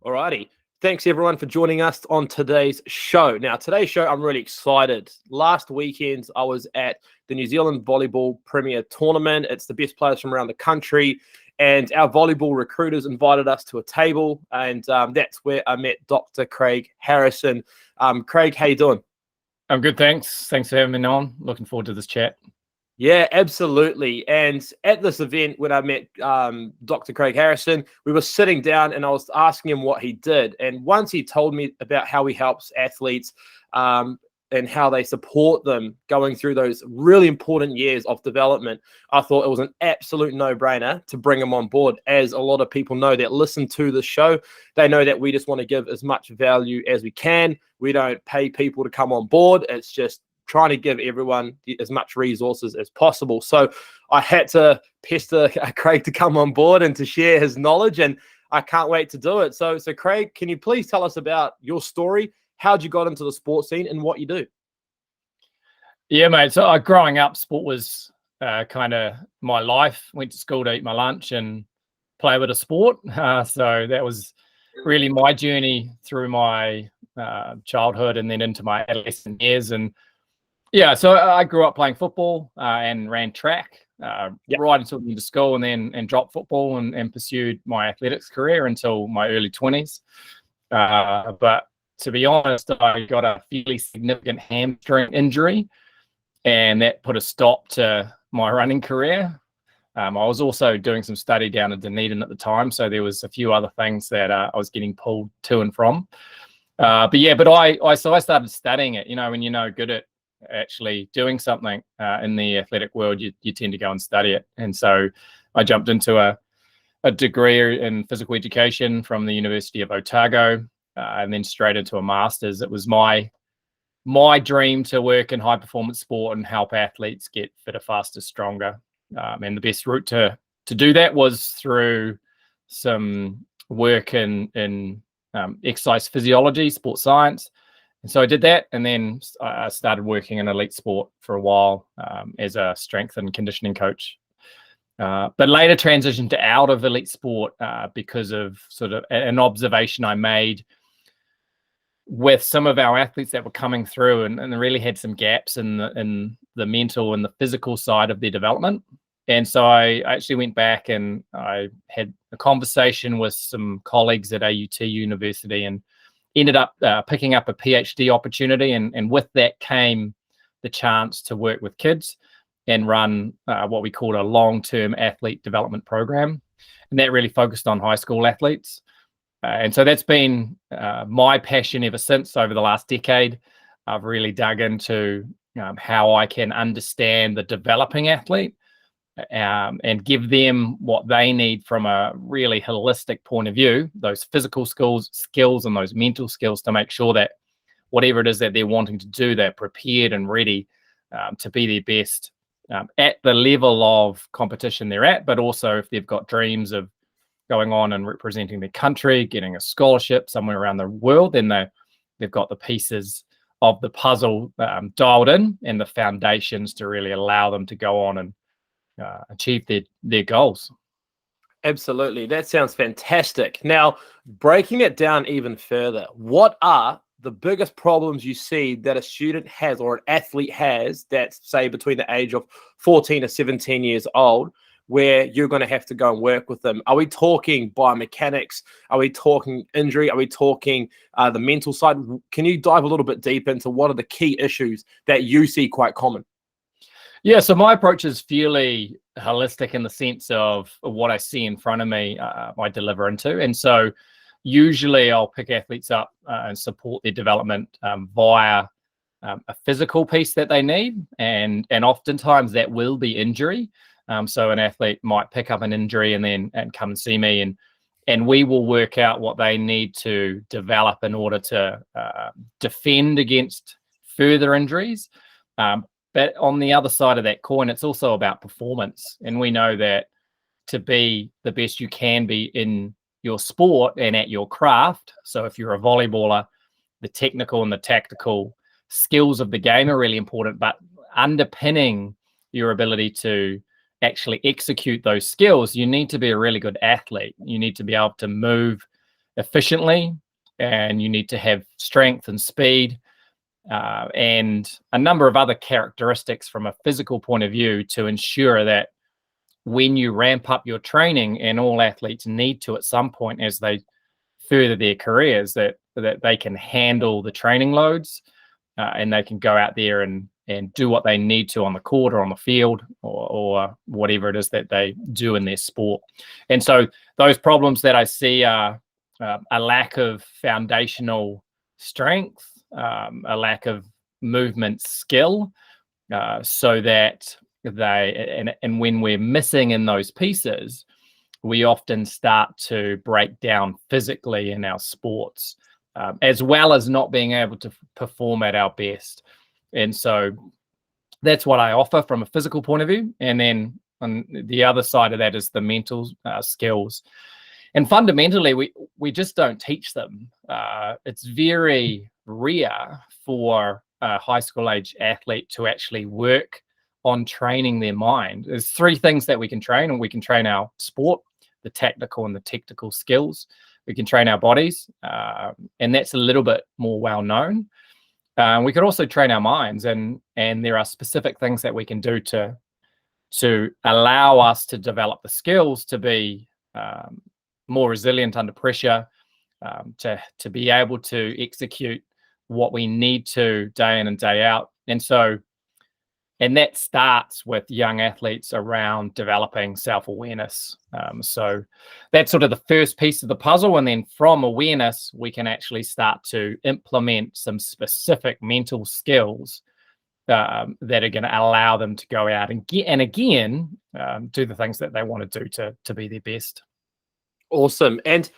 Alrighty. Thanks everyone for joining us on today's show. Now, today's show, I'm really excited. Last weekend, I was at the New Zealand Volleyball Premier Tournament. It's the best players from around the country. And our volleyball recruiters invited us to a table. And that's where I met Dr. Craig Harrison. Craig, how you doing? I'm good, thanks. Thanks for having me on. Looking forward to this chat. Yeah, absolutely. And at this event, when I met Dr. Craig Harrison, we were sitting down and I was asking him what he did. And once he told me about how he helps athletes and how they support them going through those really important years of development, I thought it was an absolute no-brainer to bring him on board. As a lot of people know that listen to the show, they know that we just want to give as much value as we can. We don't pay people to come on board. It's just trying to give everyone as much resources as possible. So I had to pester Craig to come on board and to share his knowledge, and I can't wait to do it. So Craig, can you please tell us about your story? How'd you got into the sports scene and what you do? Yeah, mate. So growing up, sport was kind of my life. Went to school to eat my lunch and play a bit of sport. So that was really my journey through my childhood and then into my adolescent years. And yeah, so I grew up playing football and ran track right until the end of school, and then dropped football and pursued my athletics career until my early 20s. But to be honest, I got a fairly significant hamstring injury, and that put a stop to my running career. I was also doing some study down in Dunedin at the time, so there was a few other things that I was getting pulled to and from. But I started studying it. You know, when you're no good at actually doing something in the athletic world, you tend to go and study it. And so I jumped into a degree in physical education from the University of Otago, and then straight into a master's. It was my dream to work in high performance sport and help athletes get fitter, faster, stronger. And the best route to do that was through some work in exercise physiology, sports science. And so I did that, and then I started working in elite sport for a while as a strength and conditioning coach. But later transitioned to out of elite sport because of sort of an observation I made with some of our athletes that were coming through, and they really had some gaps in the mental and the physical side of their development. And so I actually went back and I had a conversation with some colleagues at AUT University and ended up picking up a PhD opportunity. And with that came the chance to work with kids and run what we called a long-term athlete development program. And that really focused on high school athletes. And so that's been my passion ever since. Over the last decade, I've really dug into how I can understand the developing athlete and give them what they need from a really holistic point of view, those physical skills and those mental skills, to make sure that whatever it is that they're wanting to do, they're prepared and ready to be their best at the level of competition they're at, but also if they've got dreams of going on and representing their country, getting a scholarship somewhere around the world, then they've got the pieces of the puzzle dialed in and the foundations to really allow them to go on and achieve their goals. Absolutely. That sounds fantastic. Now, breaking it down even further, what are the biggest problems you see that a student has or an athlete has that's, say, between the age of 14 to 17 years old, where you're going to have to go and work with them? Are we talking biomechanics? Are we talking injury? Are we talking the mental side? Can you dive a little bit deep into what are the key issues that you see quite common? Yeah, so my approach is fairly holistic in the sense of what I see in front of me, I deliver into. And so usually I'll pick athletes up and support their development via a physical piece that they need. And oftentimes that will be injury. So an athlete might pick up an injury and come and see me, and we will work out what they need to develop in order to defend against further injuries. But on the other side of that coin, it's also about performance. And we know that to be the best you can be in your sport and at your craft, so if you're a volleyballer, the technical and the tactical skills of the game are really important, but underpinning your ability to actually execute those skills, you need to be a really good athlete. You need to be able to move efficiently, and you need to have strength and speed, and a number of other characteristics from a physical point of view to ensure that when you ramp up your training, and all athletes need to at some point as they further their careers, that they can handle the training loads, and they can go out there and do what they need to on the court or on the field, or whatever it is that they do in their sport. And so those problems that I see are a lack of foundational strength, a lack of movement skill, so that and when we're missing in those pieces, we often start to break down physically in our sports, as well as not being able to perform at our best. And so that's what I offer from a physical point of view. And then on the other side of that is the mental skills. And fundamentally, we just don't teach them. It's very rare for a high school age athlete to actually work on training their mind. There's three things that we can train, and we can train our sport, the tactical and the technical skills. We can train our bodies, and that's a little bit more well known. We could also train our minds, and there are specific things that we can do to allow us to develop the skills to be more resilient under pressure, to be able to execute what we need to day in and day out. And that starts with young athletes around developing self-awareness. So that's sort of the first piece of the puzzle. And then from awareness, we can actually start to implement some specific mental skills that are going to allow them to go out and do the things that they want to do to be their best. Awesome. And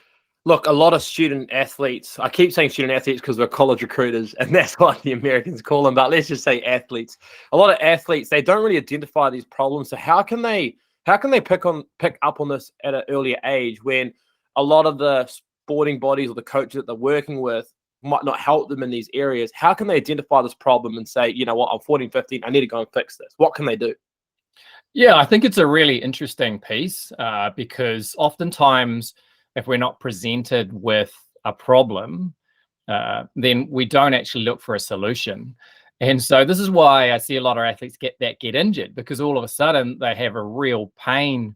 look, a lot of student athletes, I keep saying student athletes because we're college recruiters, and that's what the Americans call them, but let's just say athletes. A lot of athletes, they don't really identify these problems. So how can they pick up on this at an earlier age, when a lot of the sporting bodies or the coaches that they're working with might not help them in these areas? How can they identify this problem and say, you know what, I'm 14, 15, I need to go and fix this? What can they do? Yeah, I think it's a really interesting piece, because oftentimes if we're not presented with a problem, then we don't actually look for a solution. And so this is why I see a lot of athletes get injured, because all of a sudden they have a real pain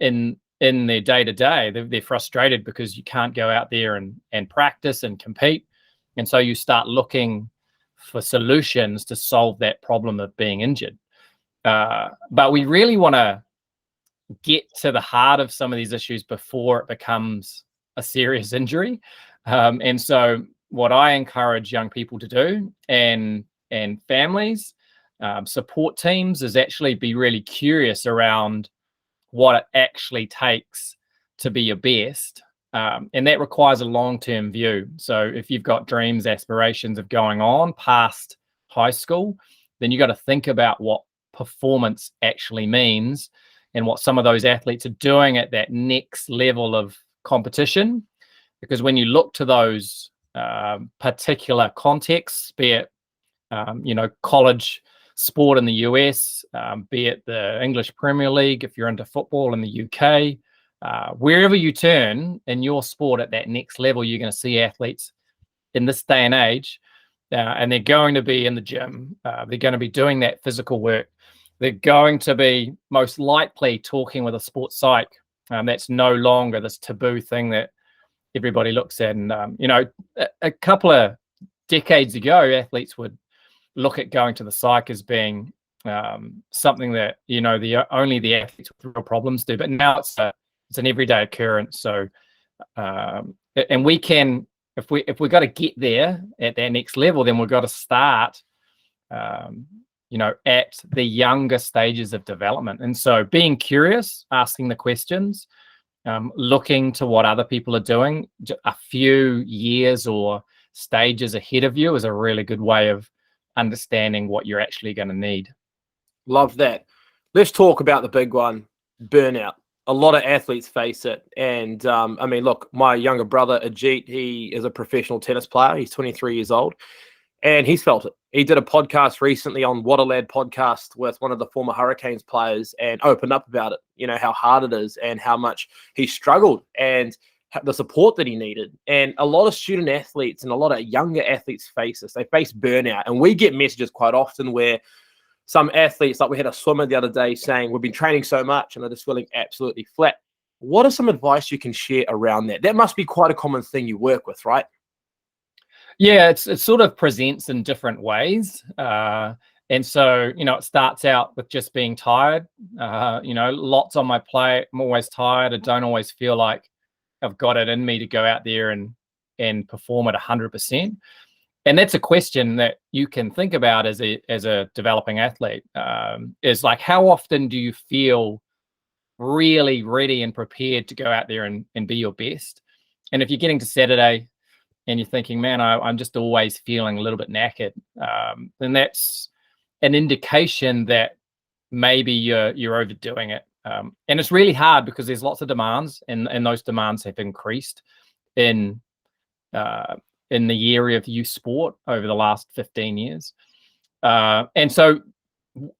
in their day-to-day. They're frustrated because you can't go out there and practice and compete. And so you start looking for solutions to solve that problem of being injured. But we really want to get to the heart of some of these issues before it becomes a serious injury. And so what I encourage young people to do, and families, support teams, is actually be really curious around what it actually takes to be your best. And that requires a long-term view. So if you've got dreams, aspirations of going on past high school, then you got to think about what performance actually means, and what some of those athletes are doing at that next level of competition. Because when you look to those particular contexts, be it college sport in the US, be it the English Premier League, if you're into football in the UK, wherever you turn in your sport at that next level, you're going to see athletes in this day and age, and they're going to be in the gym. They're going to be doing that physical work. They're going to be most likely talking with a sports psych. That's no longer this taboo thing that everybody looks at. And, a couple of decades ago, athletes would look at going to the psych as being something that, only the athletes with real problems do. But now it's an everyday occurrence. So, and we can, if we've got to get there at that next level, then we've got to start at the younger stages of development. And so being curious, asking the questions, looking to what other people are doing a few years or stages ahead of you is a really good way of understanding what you're actually going to need. Love that. Let's talk about the big one, burnout. A lot of athletes face it. And look, my younger brother, Ajit, he is a professional tennis player. He's 23 years old. And he's felt it. He did a podcast recently on What a Lad podcast with one of the former Hurricanes players, and opened up about it, how hard it is and how much he struggled, and the support that he needed. And a lot of student athletes and a lot of younger athletes face this. They face burnout. And we get messages quite often where some athletes, like we had a swimmer the other day saying, we've been training so much and I'm just feeling absolutely flat. What are some advice you can share around that? That must be quite a common thing you work with, right? Yeah, it sort of presents in different ways. And so, it starts out with just being tired. Lots on my plate. I'm always tired. I don't always feel like I've got it in me to go out there and perform at 100%. And that's a question that you can think about as a developing athlete. Is like, how often do you feel really ready and prepared to go out there and be your best? And if you're getting to Saturday and you're thinking, man, I'm just always feeling a little bit knackered, then that's an indication that maybe you're overdoing it. And it's really hard because there's lots of demands, and those demands have increased in the area of youth sport over the last 15 years. And so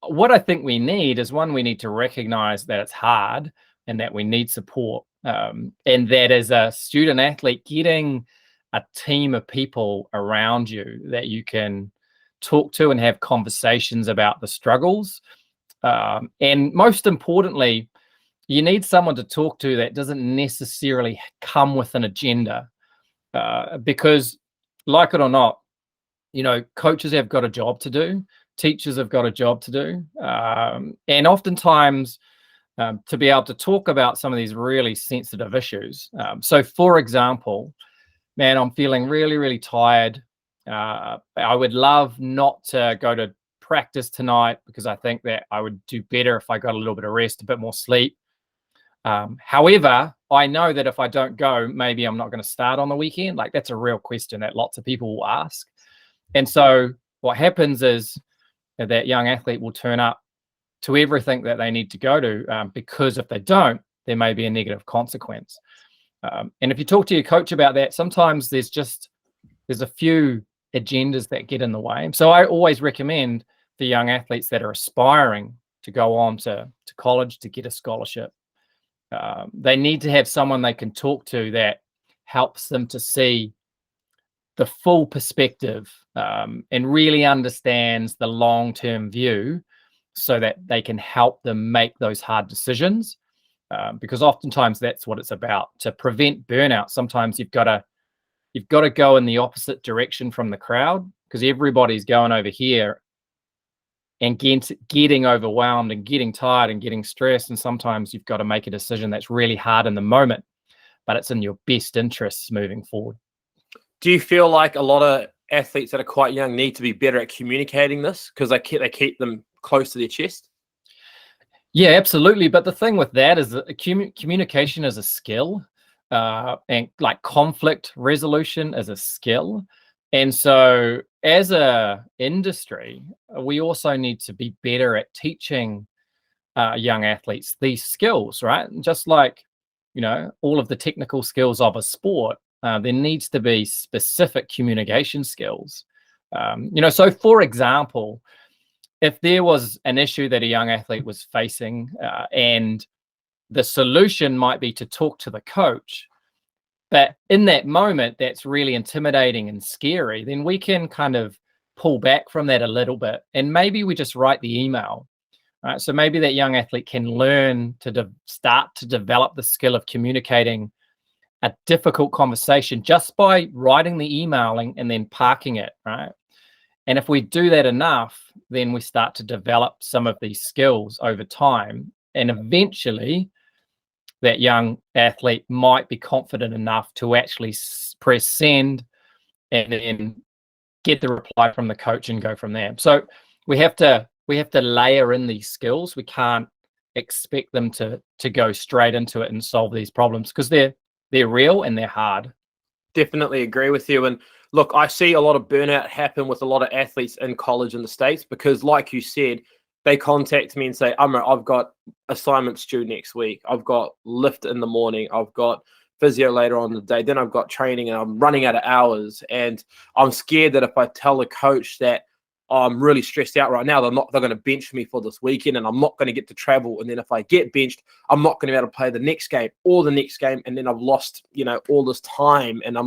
what I think we need is, one, we need to recognize that it's hard and that we need support. And that as a student athlete, getting a team of people around you that you can talk to and have conversations about the struggles. And most importantly, you need someone to talk to that doesn't necessarily come with an agenda. Because, like it or not, coaches have got a job to do, teachers have got a job to do, and oftentimes to be able to talk about some of these really sensitive issues. So, for example, man, I'm feeling really, really tired. I would love not to go to practice tonight because I think that I would do better if I got a little bit of rest, a bit more sleep. However, I know that if I don't go, maybe I'm not going to start on the weekend. Like, that's a real question that lots of people will ask. And so what happens is that young athlete will turn up to everything that they need to go to, because if they don't, there may be a negative consequence. And if you talk to your coach about that, sometimes there's a few agendas that get in the way. So I always recommend the young athletes that are aspiring to go on to college to get a scholarship, they need to have someone they can talk to that helps them to see the full perspective, and really understands the long-term view, so that they can help them make those hard decisions. Because oftentimes that's what it's about. To prevent burnout, sometimes you've got to go in the opposite direction from the crowd, because everybody's going over here and getting overwhelmed and getting tired and getting stressed. And sometimes you've got to make a decision that's really hard in the moment, but it's in your best interests moving forward. Do you feel like a lot of athletes that are quite young need to be better at communicating this because they keep them close to their chest? Yeah, absolutely. But the thing with that is that communication is a skill, and like conflict resolution is a skill. And so as a industry, we also need to be better at teaching young athletes these skills, right? And just like, all of the technical skills of a sport, there needs to be specific communication skills. So for example, if there was an issue that a young athlete was facing, and the solution might be to talk to the coach, but in that moment, that's really intimidating and scary, then we can kind of pull back from that a little bit. And maybe we just write the email, right? So maybe that young athlete can learn to start to develop the skill of communicating a difficult conversation just by writing the email and then parking it, right? And if we do that enough, then we start to develop some of these skills over time. And eventually, that young athlete might be confident enough to actually press send and then get the reply from the coach and go from there. So we have to layer in these skills. We can't expect them to go straight into it and solve these problems, because they're real and they're hard. Definitely agree with you. And look, I see a lot of burnout happen with a lot of athletes in college in the States, because like you said, they contact me and say, Amrit, I've got assignments due next week. I've got lift in the morning. I've got physio later on in the day. Then I've got training and I'm running out of hours. And I'm scared that if I tell the coach that oh, I'm really stressed out right now. They're going to bench me for this weekend, and I'm not going to get to travel. And then if I get benched, I'm not going to be able to play the next game or the next game. And then I've lost, all this time, and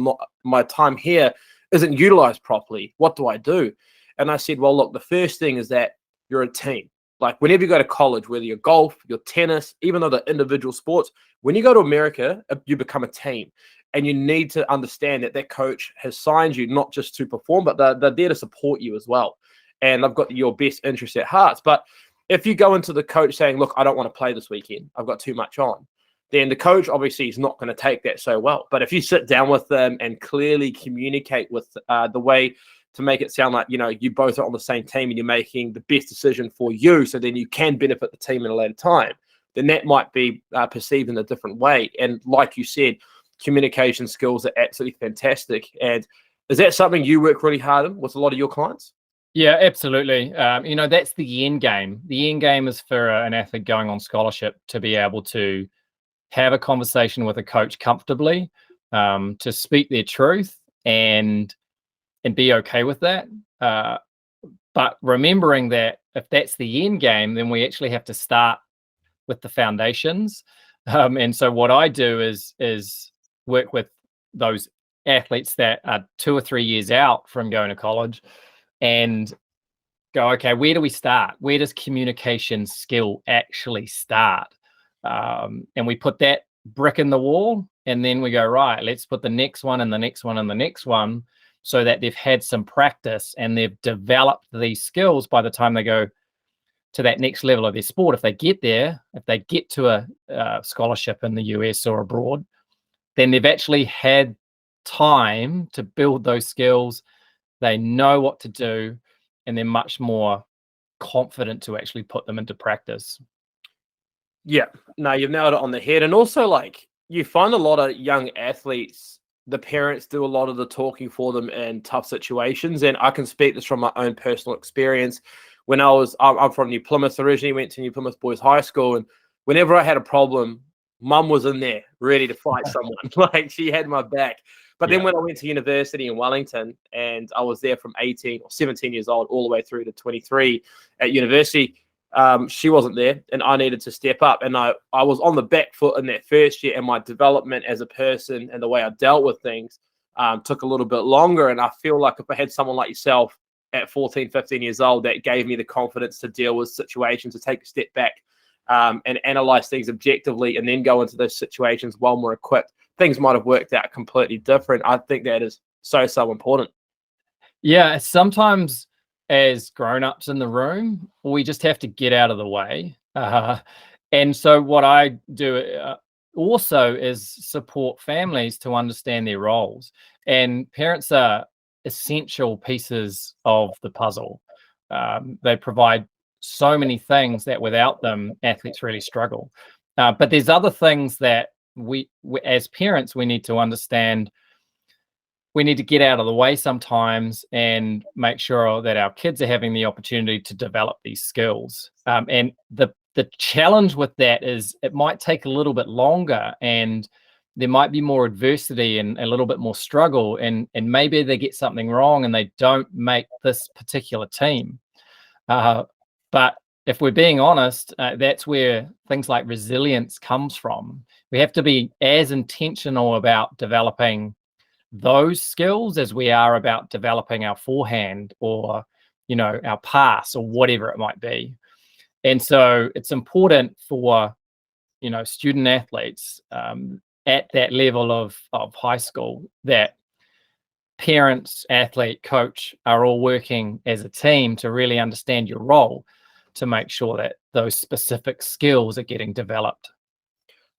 my time here isn't utilized properly. What do I do? And I said, well, look, the first thing is that you're a team. Like whenever you go to college, whether you're golf, you're tennis, even though they're individual sports, when you go to America, you become a team. And you need to understand that that coach has signed you not just to perform, but they're there to support you as well. And I've got your best interest at heart. But if you go into the coach saying, look, I don't want to play this weekend, I've got too much on, then the coach obviously is not going to take that so well. But if you sit down with them and clearly communicate with the way to make it sound like, you both are on the same team and you're making the best decision for you, so then you can benefit the team at a later time, then that might be perceived in a different way. And like you said, communication skills are absolutely fantastic. And is that something you work really hard on with a lot of your clients? Yeah, absolutely. That's the end game. The end game is for an athlete going on scholarship to be able to have a conversation with a coach comfortably, to speak their truth and be okay with that. But remembering that if that's the end game, then we actually have to start with the foundations. And so what I do is work with those athletes that are 2 or 3 years out from going to college and go, okay, where do we start? Where does communication skill actually start? And we put that brick in the wall, and then we go, right, let's put the next one and the next one and the next one, so that they've had some practice and they've developed these skills by the time they go to that next level of their sport. If they get there, if they get to a scholarship in the US or abroad, then they've actually had time to build those skills. They know what to do, and they're much more confident to actually put them into practice. Yeah, no, you've nailed it on the head. And also, like, you find a lot of young athletes, the parents do a lot of the talking for them in tough situations. And I can speak this from my own personal experience. When I'm from New Plymouth originally, went to New Plymouth Boys High School. And whenever I had a problem, mum was in there ready to fight someone. Like, she had my back. But then when I went to university in Wellington, and I was there from 18 or 17 years old all the way through to 23 at university, she wasn't there, and I needed to step up. And I was on the back foot in that first year, and my development as a person and the way I dealt with things took a little bit longer. And I feel like if I had someone like yourself at 14, 15 years old that gave me the confidence to deal with situations, to take a step back and analyze things objectively, and then go into those situations while more equipped, things might have worked out completely different. I think that is so important. Yeah, sometimes as grown-ups in the room, we just have to get out of the way. And so what I do also is support families to understand their roles. And parents are essential pieces of the puzzle. They provide so many things that without them, athletes really struggle. But there's other things that we as parents, we need to understand. We need to get out of the way sometimes and make sure that our kids are having the opportunity to develop these skills. And the challenge with that is it might take a little bit longer, and there might be more adversity and a little bit more struggle, and maybe they get something wrong and they don't make this particular team. But if we're being honest, that's where things like resilience comes from. We have to be as intentional about developing those skills as we are about developing our forehand or, our pass or whatever it might be. And so it's important for, student athletes at that level of high school that parents, athlete, coach are all working as a team to really understand your role, to make sure that those specific skills are getting developed.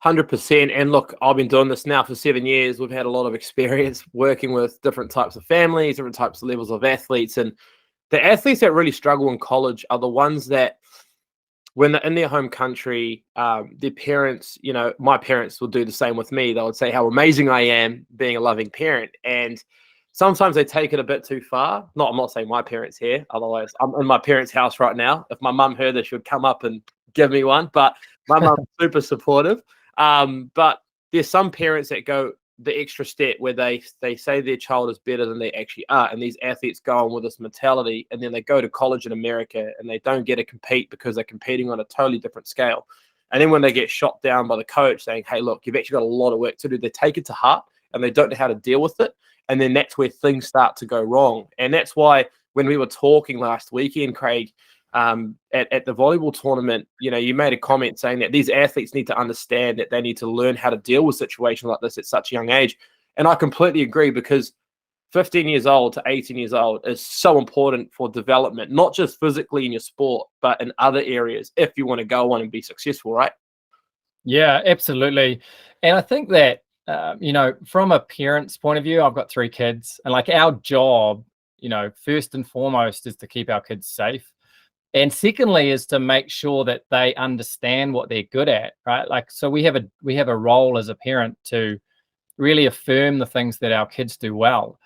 100%. And look, I've been doing this now for 7 years. We've had a lot of experience working with different types of families, different types of levels of athletes. And the athletes that really struggle in college are the ones that, when they're in their home country, their parents, my parents will do the same with me. They would say how amazing I am being a loving parent. And sometimes they take it a bit too far. I'm not saying my parents here. Otherwise, I'm in my parents' house right now. If my mum heard this, she would come up and give me one. But my mum's super supportive. But there's some parents that go the extra step where they say their child is better than they actually are, and these athletes go on with this mentality, and then they go to college in America and they don't get to compete because they're competing on a totally different scale. And then when they get shot down by the coach saying, hey, look, you've actually got a lot of work to do, they take it to heart and they don't know how to deal with it. And then that's where things start to go wrong. And that's why when we were talking last weekend, Craig, at the volleyball tournament, you made a comment saying that these athletes need to understand that they need to learn how to deal with situations like this at such a young age. And I completely agree, because 15 years old to 18 years old is so important for development, not just physically in your sport, but in other areas if you want to go on and be successful, right? Yeah, absolutely. And I think that, from a parent's point of view, I've got 3 kids, and like our job, first and foremost is to keep our kids safe. And secondly is to make sure that they understand what they're good at, right? Like, so we have a role as a parent to really affirm the things that our kids do well.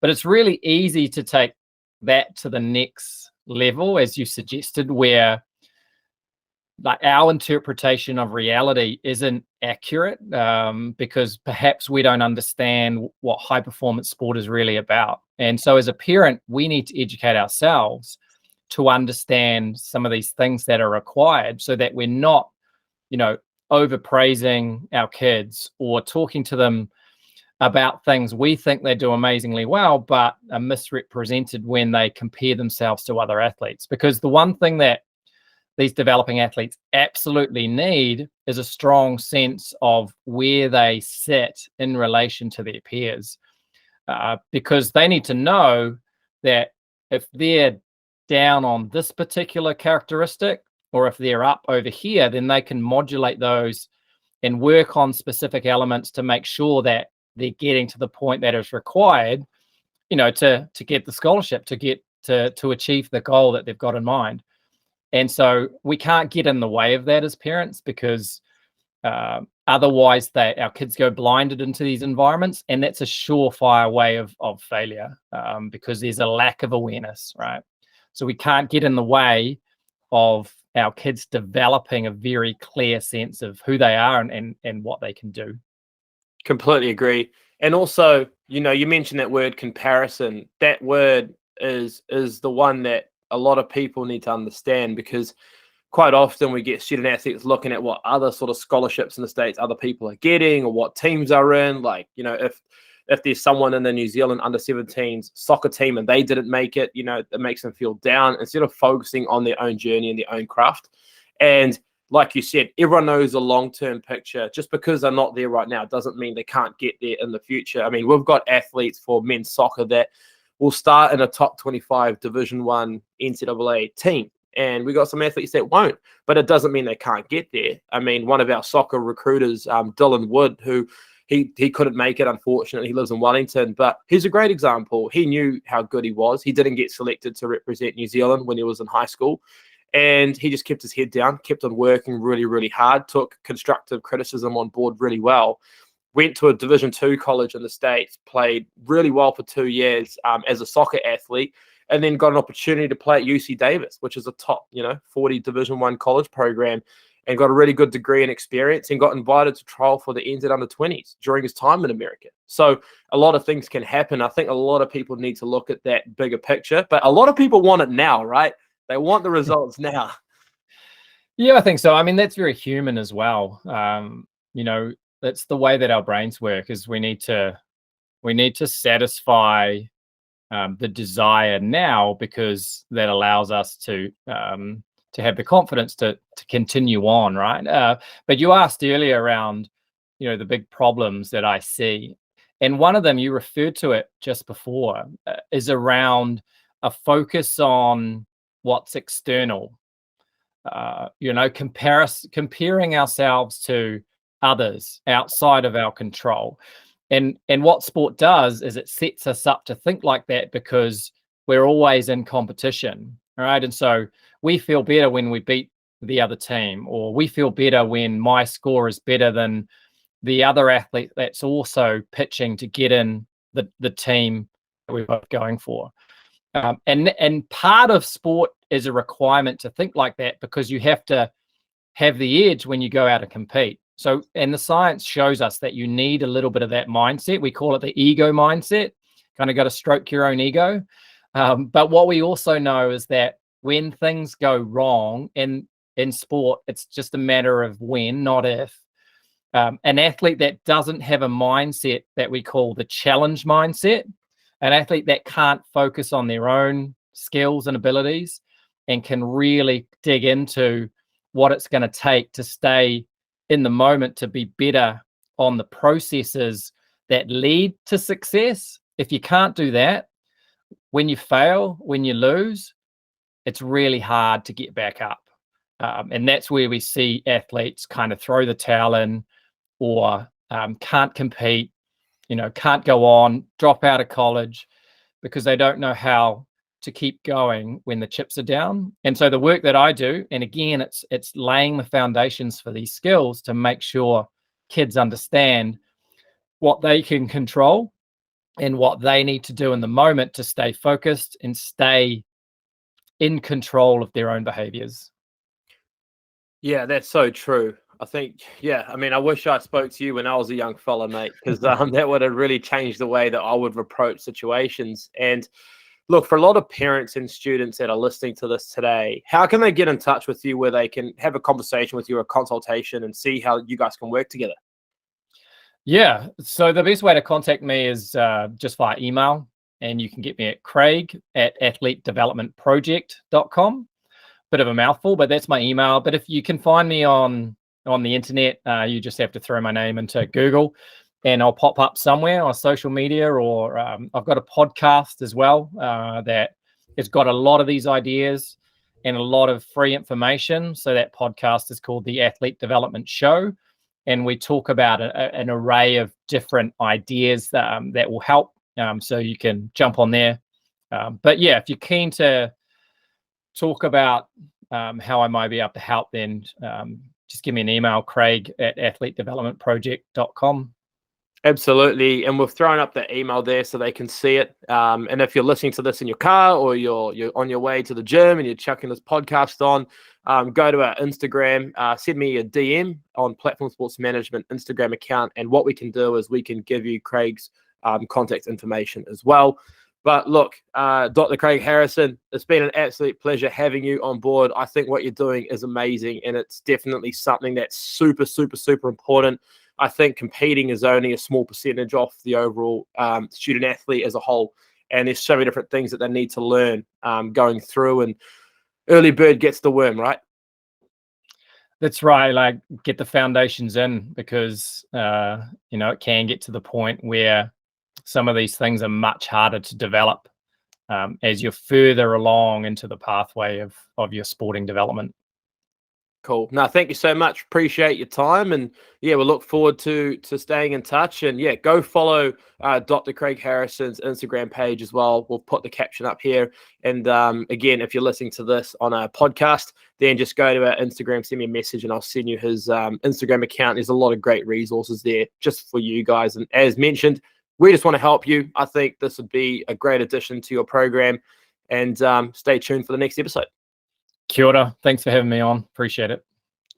But it's really easy to take that to the next level, as you suggested, where like our interpretation of reality isn't accurate, because perhaps we don't understand what high performance sport is really about. And so as a parent, we need to educate ourselves to understand some of these things that are required, so that we're not, overpraising our kids or talking to them about things we think they do amazingly well, but are misrepresented when they compare themselves to other athletes. Because the one thing that these developing athletes absolutely need is a strong sense of where they sit in relation to their peers, because they need to know that if they're down on this particular characteristic, or if they're up over here, then they can modulate those and work on specific elements to make sure that they're getting to the point that is required, to get the scholarship, to achieve the goal that they've got in mind. And so we can't get in the way of that as parents, because otherwise our kids go blinded into these environments, and that's a surefire way of failure, because there's a lack of awareness, right? So we can't get in the way of our kids developing a very clear sense of who they are and what they can do. Completely agree. And also, you mentioned that word comparison. That word is the one that a lot of people need to understand, because quite often we get student athletes looking at what other sort of scholarships in the States other people are getting, or what teams are in. Like, if there's someone in the New Zealand under-17s soccer team and they didn't make it, it makes them feel down, instead of focusing on their own journey and their own craft. And like you said, everyone knows the long-term picture. Just because they're not there right now doesn't mean they can't get there in the future. I mean, we've got athletes for men's soccer that will start in a top 25 Division I NCAA team, and we got some athletes that won't, but it doesn't mean they can't get there. I mean, one of our soccer recruiters, Dylan Wood, who he couldn't make it, unfortunately. He lives in Wellington, but he's a great example. He knew how good he was. He didn't get selected to represent New Zealand when he was in high school, and he just kept his head down, kept on working really, really hard, took constructive criticism on board really well, went to a Division II college in the States, played really well for 2 years as a soccer athlete, and then got an opportunity to play at UC Davis, which is a top, 40 Division I college program, and got a really good degree and experience, and got invited to trial for the NZ under-20s during his time in America. So a lot of things can happen. I think a lot of people need to look at that bigger picture, but a lot of people want it now, right? They want the results now. Yeah, I think so. I mean, that's very human as well. That's the way that our brains work, is we need to satisfy the desire now, because that allows us to have the confidence to continue on, right? But you asked earlier around, the big problems that I see, and one of them, you referred to it just before, is around a focus on what's external. Comparing ourselves to others outside of our control. And what sport does is it sets us up to think like that, because we're always in competition, right? And so we feel better when we beat the other team, or we feel better when my score is better than the other athlete that's also pitching to get in the team that we're both going for. And part of sport is a requirement to think like that, because you have to have the edge when you go out and compete. So, and the science shows us that you need a little bit of that mindset. We call it the ego mindset. Kind of got to stroke your own ego. But what we also know is that when things go wrong in sport, it's just a matter of when, not if. An athlete that doesn't have a mindset that we call the challenge mindset, an athlete that can't focus on their own skills and abilities and can really dig into what it's going to take to stay in the moment, to be better on the processes that lead to success. If you can't do that, when you fail, when you lose, it's really hard to get back up. And that's where we see athletes kind of throw the towel in, or can't compete, can't go on, drop out of college because they don't know how to keep going when the chips are down. And so the work that I do, and again, it's laying the foundations for these skills to make sure kids understand what they can control and what they need to do in the moment to stay focused and stay in control of their own behaviors. Yeah, that's so true. I think, I mean, I wish I spoke to you when I was a young fella, mate, because that would have really changed the way that I would approach situations. And look, for a lot of parents and students that are listening to this today, how can they get in touch with you where they can have a conversation with you, a consultation, and see how you guys can work together? Yeah, so the best way to contact me is just via email, and you can get me at craig@athletedevelopmentproject.com. Bit of a mouthful, but that's my email. But if you can find me on the internet, you just have to throw my name into Google and I'll pop up somewhere on social media, or I've got a podcast as well that has got a lot of these ideas and a lot of free information. So that podcast is called The Athlete Development Show. And we talk about an array of different ideas that will help. So you can jump on there. But yeah, if you're keen to talk about how I might be able to help, then just give me an email, craig@athletedevelopmentproject.com. Absolutely. And we've thrown up the email there so they can see it. And if you're listening to this in your car, or you're on your way to the gym and you're chucking this podcast on, go to our Instagram, send me a DM on Platform Sports Management Instagram account. And what we can do is we can give you Craig's contact information as well. But look, Dr. Craig Harrison, it's been an absolute pleasure having you on board. I think what you're doing is amazing, and it's definitely something that's super, super, super important. I think competing is only a small percentage of the overall student athlete as a whole. And there's so many different things that they need to learn going through, and early bird gets the worm, right? That's right. Like, get the foundations in, because, it can get to the point where some of these things are much harder to develop as you're further along into the pathway of your sporting development. Cool. No, thank you so much. Appreciate your time. And we'll look forward to staying in touch. And go follow Dr. Craig Harrison's Instagram page as well. We'll put the caption up here. And again, if you're listening to this on a podcast, then just go to our Instagram, send me a message, and I'll send you his Instagram account. There's a lot of great resources there just for you guys. And as mentioned, we just want to help you. I think this would be a great addition to your program. And stay tuned for the next episode. Kia ora. Thanks for having me on. Appreciate it.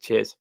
Cheers.